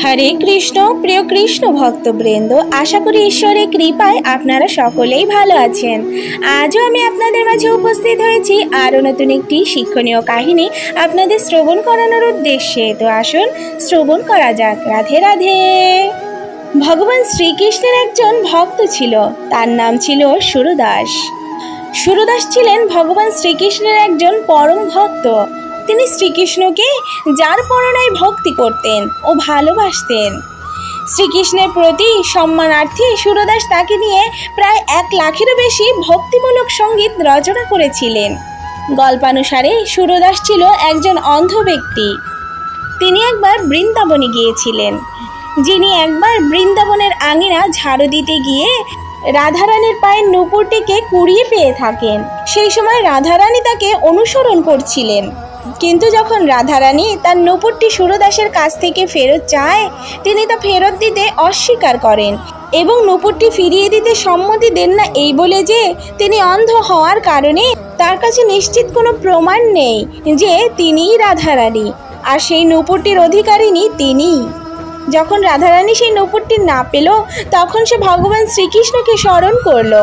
হরে কৃষ্ণ। প্রিয় কৃষ্ণ ভক্তবৃন্দ, আশা করি ঈশ্বরের কৃপায় আপনারা সকলেই ভালো আছেন। আজও আমি আপনাদের মাঝে উপস্থিত হয়েছি আরও নতুন একটি শিক্ষণীয় কাহিনী আপনাদের শ্রবণ করানোর উদ্দেশ্যে। তো আসুন শ্রবণ করা যাক। রাধে রাধে। ভগবান শ্রীকৃষ্ণের একজন ভক্ত ছিল, তার নাম ছিল সুরদাস। সুরদাস ছিলেন ভগবান শ্রীকৃষ্ণের একজন পরম ভক্ত। তিনি শ্রীকৃষ্ণকে যার পরনায় ভক্তি করতেন ও ভালোবাসতেন। শ্রীকৃষ্ণের প্রতি সম্মানার্থে সুরদাস তাকে নিয়ে প্রায় 1 লাখেরও বেশি ভক্তিমূলক সঙ্গীত রচনা করেছিলেন। গল্পানুসারে সুরদাস ছিল একজন অন্ধ ব্যক্তি। তিনি একবার বৃন্দাবনে গিয়েছিলেন। যিনি একবার বৃন্দাবনের আঙিনা ঝাড়ু দিতে গিয়ে রাধারানীর পায়ের নূপুরটিকে কুড়িয়ে পেয়ে থাকেন। সেই সময় রাধারানী তাকে অনুসরণ করছিলেন, কিন্তু যখন রাধারানী তার নূপুরটি সুরদাসের কাছ থেকে ফেরত চায়, তিনি তা ফেরত দিতে অস্বীকার করেন এবং নূপুরটি ফিরিয়ে দিতে সম্মতি দেন না, এই বলে যে তিনি অন্ধ হওয়ার কারণে তার কাছে নিশ্চিত কোনো প্রমাণ নেই যে তিনিই রাধারানী আর সেই নূপুরটির অধিকারিণী তিনি। যখন রাধারানী সেই নূপুরটি না পেল, তখন সে ভগবান শ্রীকৃষ্ণকে স্মরণ করল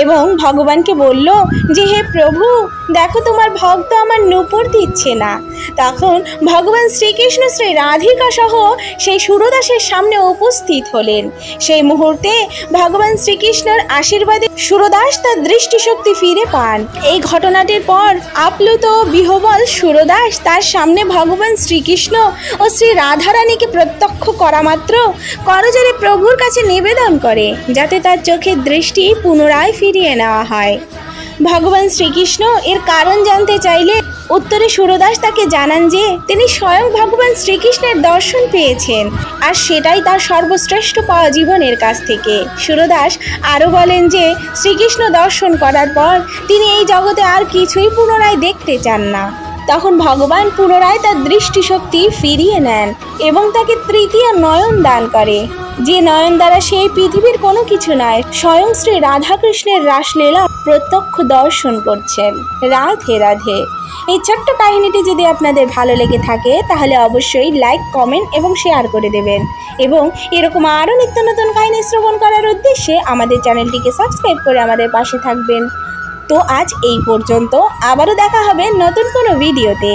এবং ভগবানকে বলল যে, হে প্রভু, দেখো তোমার ভক্ত আমার নূপুর দিচ্ছে না। তখন ভগবান শ্রীকৃষ্ণ শ্রী রাধিকা সহ সেই সুরদাসের সামনে উপস্থিত হলেন। সেই মুহূর্তে ভগবান শ্রীকৃষ্ণের আশীর্বাদে সুরদাস তার দৃষ্টিশক্তি ফিরে পান। এই ঘটনাটির পর আপ্লুত বিহ্বল সুরদাস তার সামনে ভগবান শ্রীকৃষ্ণ ও শ্রী রাধারানীকে প্রত্যক্ষ করা মাত্র করজোড়ে প্রভুর কাছে নিবেদন করে যাতে তার চোখের দৃষ্টি পুনরায় ফিরিয়ে নেওয়া হয়। ভগবান শ্রীকৃষ্ণ এর কারণ জানতে চাইলে উত্তরে সুরদাস তাকে জানান যে তিনি স্বয়ং ভগবান শ্রীকৃষ্ণের দর্শন পেয়েছেন আর সেটাই তার সর্বশ্রেষ্ঠ পাওয়া জীবনের কাছ থেকে। সুরদাস আরও বলেন যে শ্রীকৃষ্ণ দর্শন করার পর তিনি এই জগতে আর কিছুই পুনরায় দেখতে চান না। তখন ভগবান পুনরায় তার দৃষ্টিশক্তি ফিরিয়ে নেন এবং তাকে তৃতীয় নয়ন দান করে, যে নয়ন দ্বারা সেই পৃথিবীর কোনো কিছু নয়, স্বয়ং শ্রী রাধাকৃষ্ণের রাসলীলা প্রত্যক্ষ দর্শন করছেন। রাধে রাধে। এই ছোট্ট কাহিনীটি যদি আপনাদের ভালো লেগে থাকে তাহলে অবশ্যই লাইক, কমেন্ট এবং শেয়ার করে দেবেন এবং এরকম আরও নিত্য নতুন কাহিনী শ্রবণ করার উদ্দেশ্যে আমাদের চ্যানেলটিকে সাবস্ক্রাইব করে আমাদের পাশে থাকবেন। তো আজ এই পর্যন্ত, আবারও দেখা হবে নতুন কোনো ভিডিওতে।